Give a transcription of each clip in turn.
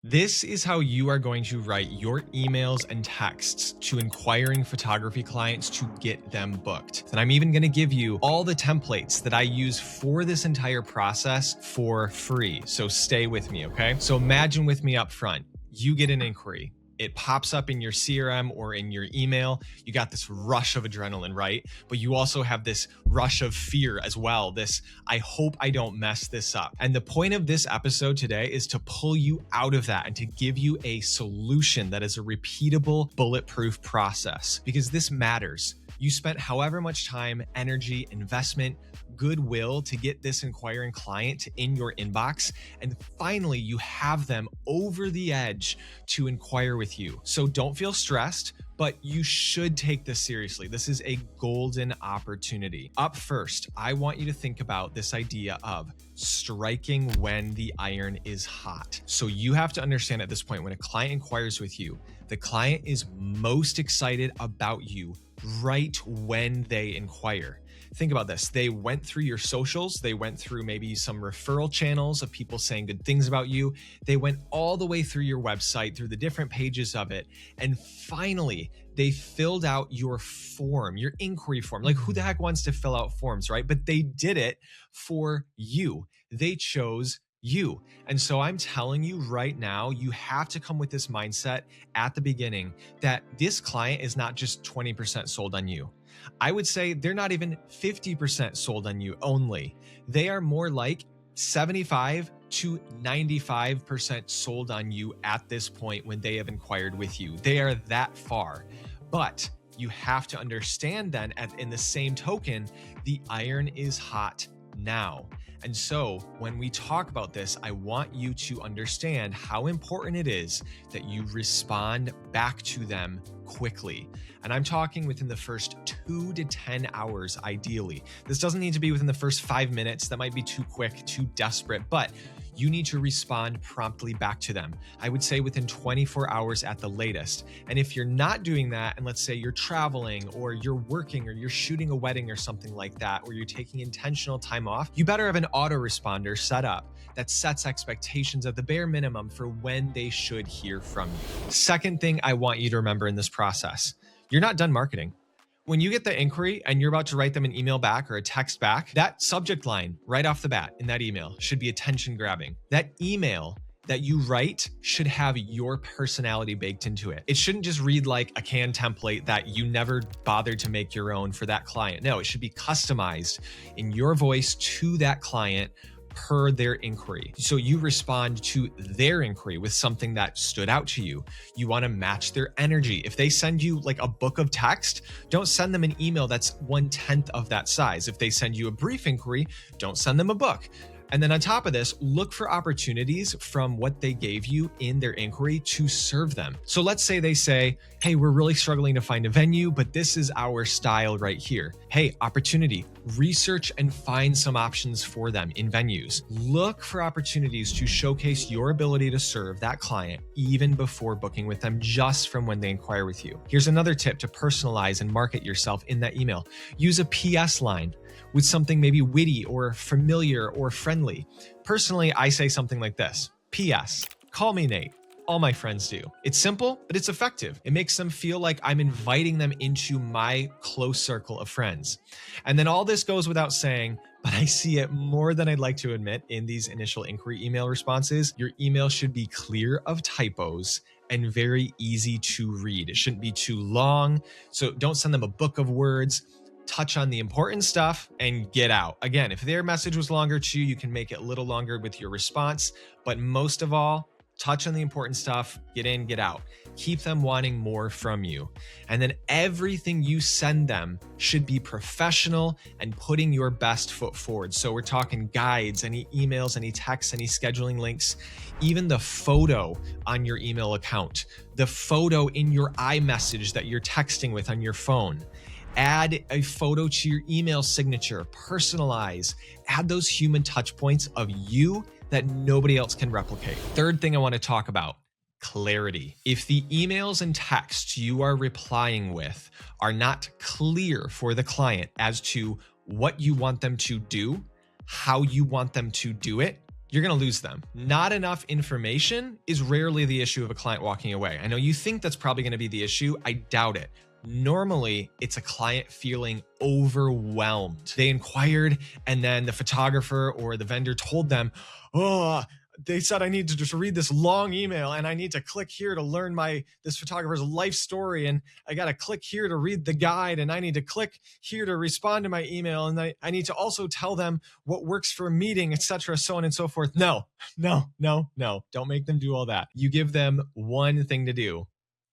This is how you are going to write your emails and texts to inquiring photography clients to get them booked. And I'm even going to give you all the templates that I use for this entire process for free. So stay with me, okay? So imagine with me up front, you get an inquiry. It pops up in your CRM or in your email. You got this rush of adrenaline, right? But you also have this rush of fear as well. This, I hope I don't mess this up. And the point of this episode today is to pull you out of that and to give you a solution that is a repeatable, bulletproof process, because this matters. You spent however much time, energy, investment, goodwill to get this inquiring client in your inbox. And finally, you have them over the edge to inquire with you. So don't feel stressed, but you should take this seriously. This is a golden opportunity. Up first, I want you to think about this idea of striking when the iron is hot. So you have to understand at this point, when a client inquires with you, the client is most excited about you right when they inquire. Think about this. They went through your socials. They went through maybe some referral channels of people saying good things about you. They went all the way through your website, through the different pages of it. And finally, they filled out your form, your inquiry form. Like, who the heck wants to fill out forms, right? But they did it for you. They chose you. And so I'm telling you right now, you have to come with this mindset at the beginning that this client is not just 20% sold on you. I would say they're not even 50% sold on you only. They are more like 75 to 95% sold on you at this point when they have inquired with you. They are that far. But you have to understand then, in the same token, the iron is hot now. And so when we talk about this, I want you to understand how important it is that you respond back to them quickly. And I'm talking within the first 2 to 10 hours, ideally. This doesn't need to be within the first 5 minutes. That might be too quick, too desperate, but you need to respond promptly back to them. I would say within 24 hours at the latest. And if you're not doing that, and let's say you're traveling or you're working or you're shooting a wedding or something like that, or you're taking intentional time off, you better have an autoresponder set up that sets expectations at the bare minimum for when they should hear from you. Second thing I want you to remember in this process, you're not done marketing. When you get the inquiry and you're about to write them an email back or a text back, that subject line right off the bat in that email should be attention grabbing. That email that you write should have your personality baked into it. It shouldn't just read like a canned template that you never bothered to make your own for that client. No, it should be customized in your voice to that client per their inquiry. So you respond to their inquiry with something that stood out to you. You want to match their energy. If they send you like a book of text, don't send them an email that's 1/10 of that size. If they send you a brief inquiry, don't send them a book. And then on top of this, look for opportunities from what they gave you in their inquiry to serve them. So let's say they say, hey, we're really struggling to find a venue, but this is our style right here. Hey, opportunity, research and find some options for them in venues. Look for opportunities to showcase your ability to serve that client even before booking with them, just from when they inquire with you. Here's another tip to personalize and market yourself in that email. Use a PS line with something maybe witty or familiar or friendly. Personally, I say something like this: PS, call me Nate. All my friends do. It's simple, but it's effective. It makes them feel like I'm inviting them into my close circle of friends. And then all this goes without saying, but I see it more than I'd like to admit in these initial inquiry email responses. Your email should be clear of typos and very easy to read. It shouldn't be too long. So don't send them a book of words. Touch on the important stuff and get out. Again, if their message was longer too, you can make it a little longer with your response. But most of all, touch on the important stuff, get in, get out. Keep them wanting more from you. And then everything you send them should be professional and putting your best foot forward. So we're talking guides, any emails, any texts, any scheduling links, even the photo on your email account, the photo in your iMessage that you're texting with on your phone. Add a photo to your email signature, personalize, add those human touch points of you that nobody else can replicate. Third thing I want to talk about, clarity. If the emails and texts you are replying with are not clear for the client as to what you want them to do, how you want them to do it, you're going to lose them. Not enough information is rarely the issue of a client walking away. I know you think that's probably going to be the issue. I doubt it. Normally, it's a client feeling overwhelmed. They inquired, and then the photographer or the vendor told them, oh, they said I need to just read this long email, and I need to click here to learn this photographer's life story, and I got to click here to read the guide, and I need to click here to respond to my email, and I need to also tell them what works for a meeting, etc., so on and so forth. No. Don't make them do all that. You give them one thing to do.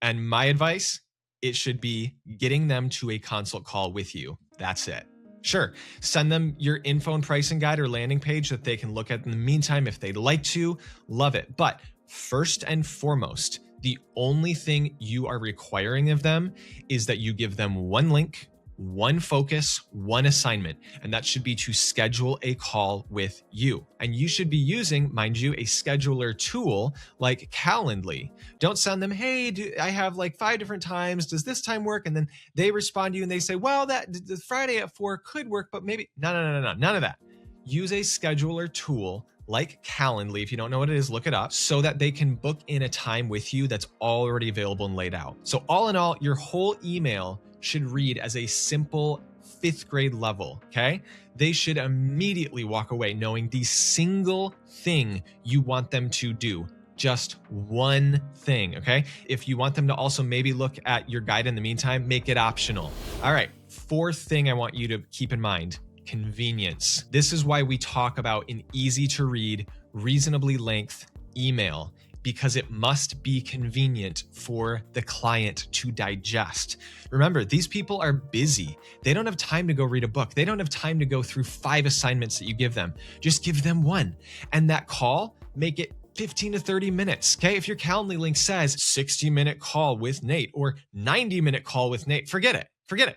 And my advice, it should be getting them to a consult call with you. That's it. Sure, send them your info and pricing guide or landing page that they can look at in the meantime if they'd like to. Love it. But first and foremost, the only thing you are requiring of them is that you give them one link, one focus, one assignment, and that should be to schedule a call with you. And you should be using, mind you, a scheduler tool like Calendly. Don't send them, hey, I have like 5 different times. Does this time work? And then they respond to you and they say, well, the Friday at 4 could work, but maybe, no, none of that. Use a scheduler tool like Calendly. If you don't know what it is, look it up so that they can book in a time with you that's already available and laid out. So all in all, your whole email should read as a simple 5th grade level, okay? They should immediately walk away knowing the single thing you want them to do. Just one thing, okay? If you want them to also maybe look at your guide in the meantime, make it optional. All right, 4th thing I want you to keep in mind, convenience. This is why we talk about an easy to read, reasonably length email, because it must be convenient for the client to digest. Remember, these people are busy. They don't have time to go read a book. They don't have time to go through 5 assignments that you give them. Just give them one. And that call, make it 15 to 30 minutes, okay? If your Calendly link says 60-minute call with Nate or 90-minute call with Nate, forget it.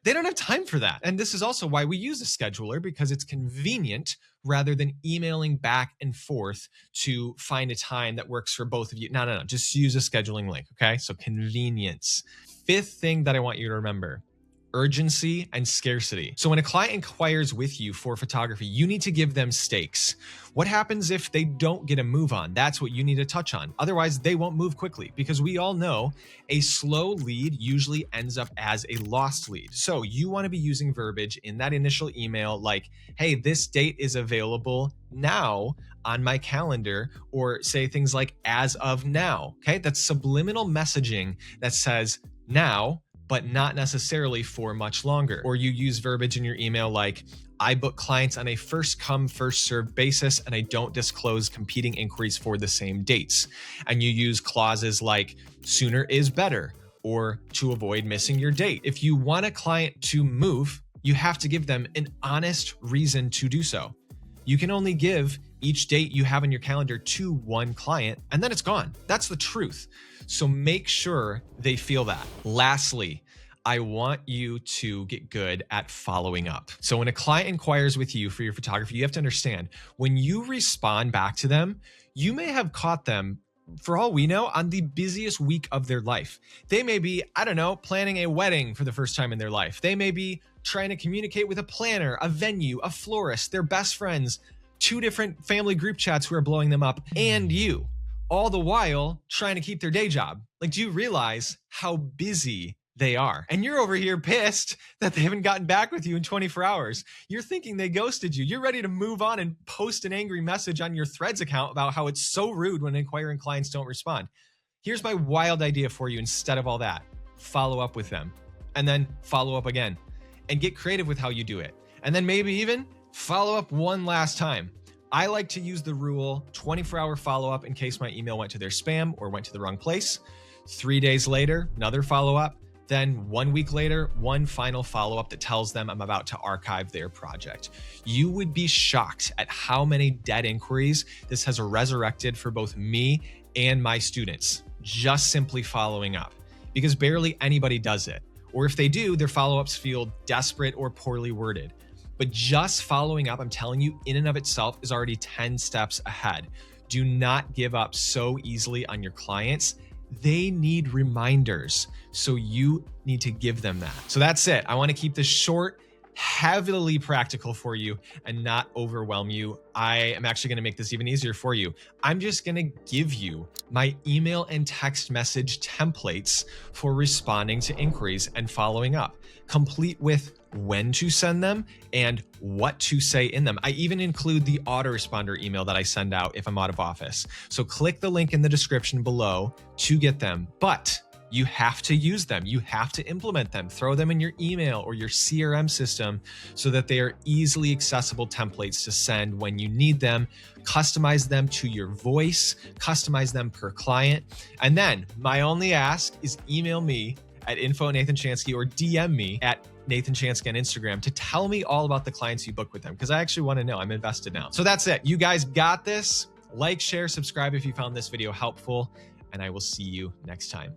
They don't have time for that. And this is also why we use a scheduler, because it's convenient rather than emailing back and forth to find a time that works for both of you. No. Just use a scheduling link, okay? So convenience. 5th thing that I want you to remember, urgency and scarcity. So when a client inquires with you for photography, you need to give them stakes. What happens if they don't get a move on? That's what you need to touch on. Otherwise, they won't move quickly, because we all know a slow lead usually ends up as a lost lead. So you want to be using verbiage in that initial email like, hey, this date is available now on my calendar, or say things like as of now, okay? That's subliminal messaging that says now, but not necessarily for much longer. Or you use verbiage in your email like, I book clients on a first come, first served basis, and I don't disclose competing inquiries for the same dates. And you use clauses like sooner is better, or to avoid missing your date. If you want a client to move, you have to give them an honest reason to do so. You can only give each date you have on your calendar to one client, and then it's gone. That's the truth. So make sure they feel that. Lastly, I want you to get good at following up. So when a client inquires with you for your photography, you have to understand, when you respond back to them, you may have caught them, for all we know, on the busiest week of their life. They may be, planning a wedding for the first time in their life. They may be trying to communicate with a planner, a venue, a florist, their best friends, 2 different family group chats who are blowing them up, and you, all the while trying to keep their day job. Like, do you realize how busy they are? And you're over here pissed that they haven't gotten back with you in 24 hours. You're thinking they ghosted you. You're ready to move on and post an angry message on your Threads account about how it's so rude when inquiring clients don't respond. Here's my wild idea for you. Instead of all that, follow up with them, and then follow up again, and get creative with how you do it. And then maybe even follow up one last time. I like to use the rule 24-hour follow-up in case my email went to their spam or went to the wrong place. 3 days later, another follow-up. Then 1 week later, one final follow-up that tells them I'm about to archive their project. You would be shocked at how many dead inquiries this has resurrected for both me and my students, just simply following up, because barely anybody does it. Or if they do, their follow-ups feel desperate or poorly worded. But just following up, I'm telling you, in and of itself is already 10 steps ahead. Do not give up so easily on your clients. They need reminders, so you need to give them that. So that's it. I want to keep this short heavily practical for you and not overwhelm you, I am actually going to make this even easier for you. I'm just going to give you my email and text message templates for responding to inquiries and following up, complete with when to send them and what to say in them. I even include the autoresponder email that I send out if I'm out of office. So click the link in the description below to get them. But you have to use them. You have to implement them. Throw them in your email or your CRM system so that they are easily accessible templates to send when you need them. Customize them to your voice, customize them per client. And then my only ask is email me at info@nathanchansky or DM me at Nathan Chansky on Instagram to tell me all about the clients you book with them, because I actually want to know. I'm invested now. So that's it. You guys got this. Like, share, subscribe if you found this video helpful, and I will see you next time.